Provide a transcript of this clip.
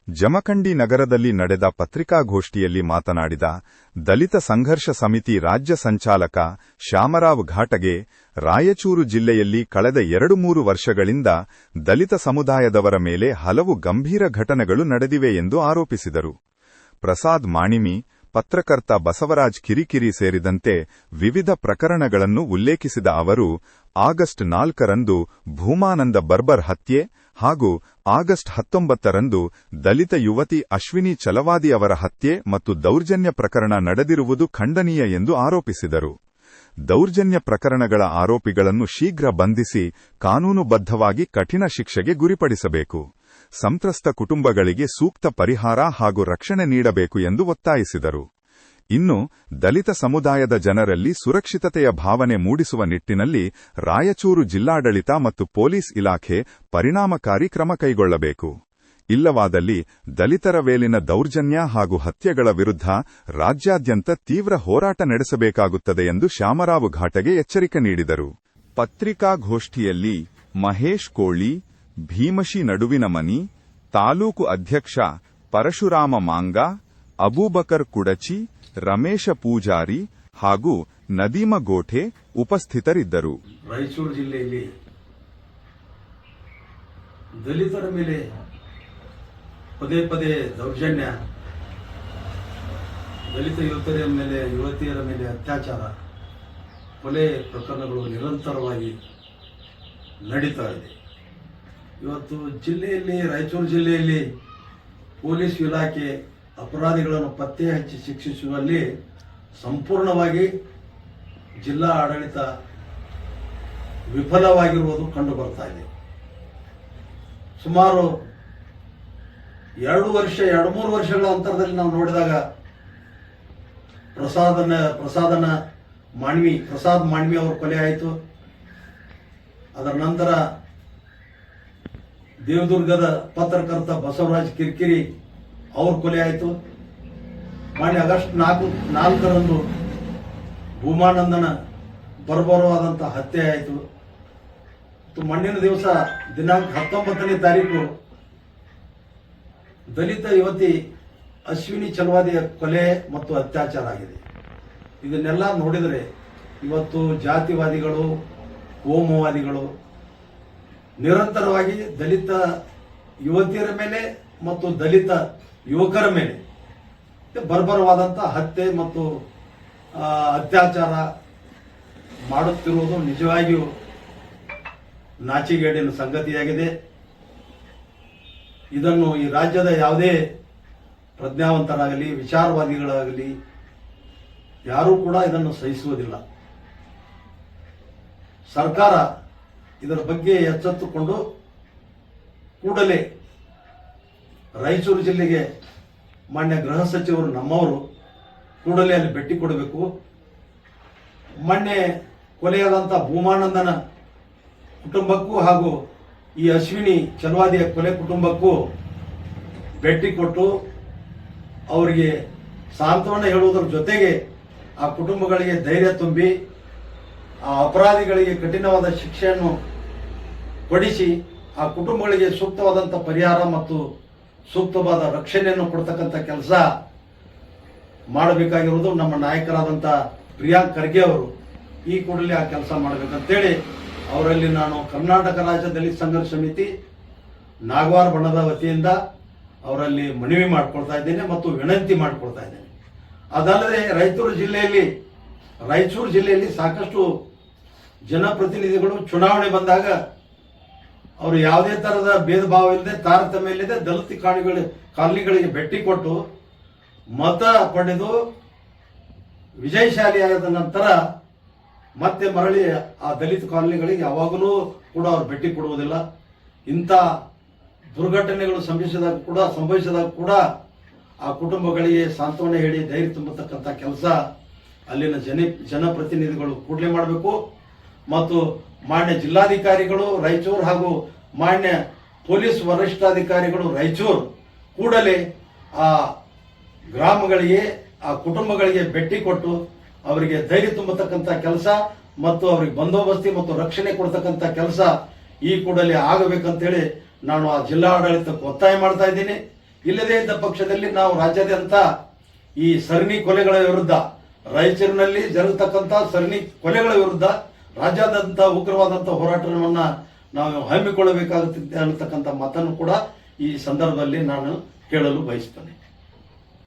ಜಮಖಂಡಿ ನಗರದಲ್ಲಿ ನಡೆದ ಪತ್ರಿಕಾಗೋಷ್ಠಿಯಲ್ಲಿ ಮಾತನಾಡಿದ ದಲಿತ ಸಂಘರ್ಷ ಸಮಿತಿ ರಾಜ್ಯ ಸಂಚಾಲಕ ಶ್ಯಾಮರಾವ್ ಘಾಟಗೆ, ರಾಯಚೂರು ಜಿಲ್ಲೆಯಲ್ಲಿ ಕಳೆದ 2-3 ವರ್ಷಗಳಿಂದ ದಲಿತ ಸಮುದಾಯದವರ ಮೇಲೆ ಹಲವು ಗಂಭೀರ ಘಟನೆಗಳು ನಡೆದಿವೆ ಎಂದು ಆರೋಪಿಸಿದರು. ಪ್ರಸಾದ್ ಮಾಣಿಮಿ, ಪತ್ರಕರ್ತ ಬಸವರಾಜ್ ಕಿರಿಕಿರಿ ಸೇರಿದಂತೆ ವಿವಿಧ ಪ್ರಕರಣಗಳನ್ನು ಉಲ್ಲೇಖಿಸಿದ ಅವರು, ಆಗಸ್ಟ್ 4ರಂದು ಭೂಮಾನಂದ ಬರ್ಬರ್ ಹತ್ಯೆ ಹಾಗೂ ಆಗಸ್ಟ್ 19ರಂದು ದಲಿತ ಯುವತಿ ಅಶ್ವಿನಿ ಛಲವಾದಿ ಅವರ ಹತ್ಯೆ ಮತ್ತು ದೌರ್ಜನ್ಯ ಪ್ರಕರಣ ನಡೆದಿರುವುದು ಖಂಡನೀಯ ಎಂದು ಆರೋಪಿಸಿದರು. ದೌರ್ಜನ್ಯ ಪ್ರಕರಣಗಳ ಆರೋಪಿಗಳನ್ನು ಶೀಘ್ರ ಬಂಧಿಸಿ ಕಾನೂನುಬದ್ಧವಾಗಿ ಕಠಿಣ ಶಿಕ್ಷೆಗೆ ಗುರಿಪಡಿಸಬೇಕು. ಸಂತ್ರಸ್ತ ಕುಟುಂಬಗಳಿಗೆ ಸೂಕ್ತ ಪರಿಹಾರ ಹಾಗೂ ರಕ್ಷಣೆ ನೀಡಬೇಕು ಎಂದು ಒತ್ತಾಯಿಸಿದರು. ಇನ್ನು ದಲಿತ ಸಮುದಾಯದ ಜನರಲ್ಲಿ ಸುರಕ್ಷಿತತೆಯ ಭಾವನೆ ಮೂಡಿಸುವ ನಿಟ್ಟಿನಲ್ಲಿ ರಾಯಚೂರು ಜಿಲ್ಲಾಡಳಿತ ಮತ್ತು ಪೊಲೀಸ್ ಇಲಾಖೆ ಪರಿಣಾಮಕಾರಿ ಕ್ರಮ ಕೈಗೊಳ್ಳಬೇಕು. ಇಲ್ಲವಾದಲ್ಲಿ ದಲಿತರ ಮೇಲಿನ ದೌರ್ಜನ್ಯ ಹಾಗೂ ಹತ್ಯೆಗಳ ವಿರುದ್ಧ ರಾಜ್ಯಾದ್ಯಂತ ತೀವ್ರ ಹೋರಾಟ ನಡೆಸಬೇಕಾಗುತ್ತದೆ ಎಂದು ಶ್ಯಾಮರಾವ್ ಘಾಟಗೆ ಎಚ್ಚರಿಕೆ ನೀಡಿದರು. ಪತ್ರಿಕಾಗೋಷ್ಠಿಯಲ್ಲಿ ಮಹೇಶ್ ಕೋಳಿ, ಭೀಮಶಿ ನಡುವಿನಮನಿ, ತಾಲೂಕು ಅಧ್ಯಕ್ಷ ಪರಶುರಾಮ ಮಾಂಗ, ಅಬೂಬಕರ್ ಕುಡಚಿ, ರಮೇಶ ಪೂಜಾರಿ ಹಾಗೂ ನದೀಮ ಗೋಠೆ ಉಪಸ್ಥಿತರಿದ್ದರು. ರಾಯಚೂರು ಜಿಲ್ಲೆಯಲ್ಲಿ ದಲಿತರ ಮೇಲೆ ಪದೇ ಪದೇ ದೌರ್ಜನ್ಯ, ದಲಿತ ಯುವತಿಯರ ಮೇಲೆ ಅತ್ಯಾಚಾರ, ಕೊಲೆ ಪ್ರಕರಣಗಳು ನಿರಂತರವಾಗಿ ನಡೀತಾ ಇದೆ. ಇವತ್ತು ರಾಯಚೂರು ಜಿಲ್ಲೆಯಲ್ಲಿ ಪೊಲೀಸ್ ಇಲಾಖೆ ಅಪರಾಧಿಗಳನ್ನು ಪತ್ತೆ ಹಚ್ಚಿ ಶಿಕ್ಷಿಸುವಲ್ಲಿ ಸಂಪೂರ್ಣವಾಗಿ ಜಿಲ್ಲಾ ಆಡಳಿತ ವಿಫಲವಾಗಿರುವುದು ಕಂಡುಬರ್ತಾ ಇದೆ. ಸುಮಾರು 2-3 ವರ್ಷಗಳ ಅಂತರದಲ್ಲಿ ನಾವು ನೋಡಿದಾಗ ಪ್ರಸಾದ್ ಮಾಣ್ವಿ ಅವರ ಕೊಲೆ ಆಯಿತು. ಅದರ ನಂತರ ದೇವದುರ್ಗದ ಪತ್ರಕರ್ತ ಬಸವರಾಜ್ ಕಿರಿಕಿರಿ ಅವ್ರ ಕೊಲೆ ಆಯಿತು. ಆಗಸ್ಟ್ 4ರಂದು ಭೂಮಾನಂದನ ಬರ್ಬರವಾದಂಥ ಹತ್ಯೆ ಆಯಿತು. ಮಣ್ಣಿನ ದಿವಸ ದಿನಾಂಕ 19ನೇ ತಾರೀಕು ದಲಿತ ಯುವತಿ ಅಶ್ವಿನಿ ಛಲವಾದಿಯ ಕೊಲೆ ಮತ್ತು ಅತ್ಯಾಚಾರ ಆಗಿದೆ. ಇದನ್ನೆಲ್ಲ ನೋಡಿದರೆ ಇವತ್ತು ಜಾತಿವಾದಿಗಳು, ಕೋಮುವಾದಿಗಳು ನಿರಂತರವಾಗಿ ದಲಿತ ಯುವತಿಯರ ಮೇಲೆ ಮತ್ತು ದಲಿತ ಯುವಕರ ಮೇಲೆ ಬರ್ಬರವಾದಂಥ ಹತ್ಯೆ ಮತ್ತು ಅತ್ಯಾಚಾರ ಮಾಡುತ್ತಿರುವುದು ನಿಜವಾಗಿಯೂ ನಾಚಿಗೇಡಿನ ಸಂಗತಿಯಾಗಿದೆ. ಇದನ್ನು ಈ ರಾಜ್ಯದ ಯಾವುದೇ ಪ್ರಜ್ಞಾವಂತರಾಗಲಿ ವಿಚಾರವಾದಿಗಳಾಗಲಿ ಯಾರೂ ಕೂಡ ಇದನ್ನು ಸಹಿಸುವುದಿಲ್ಲ. ಸರ್ಕಾರ ಇದರ ಬಗ್ಗೆ ಎಚ್ಚೆತ್ತುಕೊಂಡು ಕೂಡಲೇ ರಾಯಚೂರು ಜಿಲ್ಲೆಗೆ ಮಾನ್ಯ ಗೃಹ ಸಚಿವರು ನಮ್ಮವರು ಕೂಡಲೇ ಅಲ್ಲಿ ಭೇಟಿ ಕೊಡಬೇಕು. ಮೊನ್ನೆ ಕೊಲೆಯಾದಂಥ ಭೂಮಾನಂದನ ಕುಟುಂಬಕ್ಕೂ ಹಾಗೂ ಈ ಅಶ್ವಿನಿ ಛಲವಾದಿಯ ಕೊಲೆ ಕುಟುಂಬಕ್ಕೂ ಭೇಟಿ ಕೊಟ್ಟು ಅವರಿಗೆ ಸಾಂತ್ವನ ಹೇಳುವುದರ ಜೊತೆಗೆ ಆ ಕುಟುಂಬಗಳಿಗೆ ಧೈರ್ಯ ತುಂಬಿ ಆ ಅಪರಾಧಿಗಳಿಗೆ ಕಠಿಣವಾದ ಶಿಕ್ಷೆಯನ್ನು ಕೊಡಿಸಿ ಆ ಕುಟುಂಬಗಳಿಗೆ ಸೂಕ್ತವಾದಂಥ ಪರಿಹಾರ ಮತ್ತು ಸೂಕ್ತವಾದ ರಕ್ಷಣೆಯನ್ನು ಕೊಡ್ತಕ್ಕಂಥ ಕೆಲಸ ಮಾಡಬೇಕಾಗಿರುವುದು ನಮ್ಮ ನಾಯಕರಾದಂಥ ಪ್ರಿಯಾಂಕ್ ಖರ್ಗೆ ಅವರು ಈ ಕೂಡಲೇ ಆ ಕೆಲಸ ಮಾಡಬೇಕಂತೇಳಿ ಅವರಲ್ಲಿ ನಾನು ಕರ್ನಾಟಕ ರಾಜ್ಯ ದಲಿತ ಸಂಘರ್ಷ ಸಮಿತಿ ನಾಗವಾರ ಬಣದ ವತಿಯಿಂದ ಅವರಲ್ಲಿ ಮನವಿ ಮಾಡಿಕೊಳ್ತಾ ಇದ್ದೇನೆ ಮತ್ತು ವಿನಂತಿ ಮಾಡಿಕೊಳ್ತಾ ಇದ್ದೇನೆ. ಅದಲ್ಲದೆ ರಾಯಚೂರು ಜಿಲ್ಲೆಯಲ್ಲಿ ಸಾಕಷ್ಟು ಜನಪ್ರತಿನಿಧಿಗಳು ಚುನಾವಣೆ ಬಂದಾಗ ಅವರು ಯಾವುದೇ ತರಹದ ಭೇದ ಭಾವ ಇಲ್ಲದೆ, ತಾರತಮ್ಯ ಇಲ್ಲದೆ ದಲಿತ ಕಾಲನಿಗಳಿಗೆ ಭೇಟಿ ಕೊಟ್ಟು ಮತ ಪಡೆದು ವಿಜಯಶಾಲಿಯಾದ ನಂತರ ಮತ್ತೆ ಮರಳಿ ಆ ದಲಿತ ಕಾಲನಿಗಳಿಗೆ ಯಾವಾಗಲೂ ಕೂಡ ಅವರು ಭೇಟಿ ಕೊಡುವುದಿಲ್ಲ. ಇಂಥ ದುರ್ಘಟನೆಗಳು ಸಂಭವಿಸಿದಾಗ ಕೂಡ ಆ ಕುಟುಂಬಗಳಿಗೆ ಸಾಂತ್ವನ ಹೇಳಿ ಧೈರ್ಯ ತುಂಬತಕ್ಕಂಥ ಕೆಲಸ ಅಲ್ಲಿನ ಜನಪ್ರತಿನಿಧಿಗಳು ಕೂಡಲೇ ಮಾಡಬೇಕು. ಮತ್ತು ಮಾನ್ಯ ಜಿಲ್ಲಾಧಿಕಾರಿಗಳು ರಾಯಚೂರು ಹಾಗೂ ಮಾನ್ಯ ಪೊಲೀಸ್ ವರಿಷ್ಠಾಧಿಕಾರಿಗಳು ರಾಯಚೂರು ಕೂಡಲೇ ಆ ಗ್ರಾಮಗಳಿಗೆ, ಆ ಕುಟುಂಬಗಳಿಗೆ ಭೇಟಿ ಕೊಟ್ಟು ಅವರಿಗೆ ಧೈರ್ಯ ತುಂಬತಕ್ಕಂಥ ಕೆಲಸ ಮತ್ತು ಅವರಿಗೆ ಬಂದೋಬಸ್ತಿ ಮತ್ತು ರಕ್ಷಣೆ ಕೊಡ್ತಕ್ಕಂಥ ಕೆಲಸ ಈ ಕೂಡಲೇ ಆಗಬೇಕಂತೇಳಿ ನಾನು ಆ ಜಿಲ್ಲಾಡಳಿತಕ್ಕೆ ಒತ್ತಾಯ ಮಾಡ್ತಾ ಇದ್ದೀನಿ. ಇಲ್ಲದೇ ಇದ್ದ ಪಕ್ಷದಲ್ಲಿ ನಾವು ರಾಜ್ಯಾದ್ಯಂತ ಈ ಸರಣಿ ಕೊಲೆಗಳ ವಿರುದ್ಧ, ರಾಯಚೂರಿನಲ್ಲಿ ಜರುಗತಕ್ಕಂಥ ಸರಣಿ ಕೊಲೆಗಳ ವಿರುದ್ಧ ರಾಜ್ಯಾದ್ಯಂತ ಉಗ್ರವಾದಂತಹ ಹೋರಾಟವನ್ನ ನಾವು ಹಮ್ಮಿಕೊಳ್ಳಬೇಕಾಗುತ್ತದೆ ಅನ್ನತಕ್ಕಂಥ ಮಾತನ್ನು ಕೂಡ ಈ ಸಂದರ್ಭದಲ್ಲಿ ನಾನು ಹೇಳಲು ಬಯಸ್ತೇನೆ.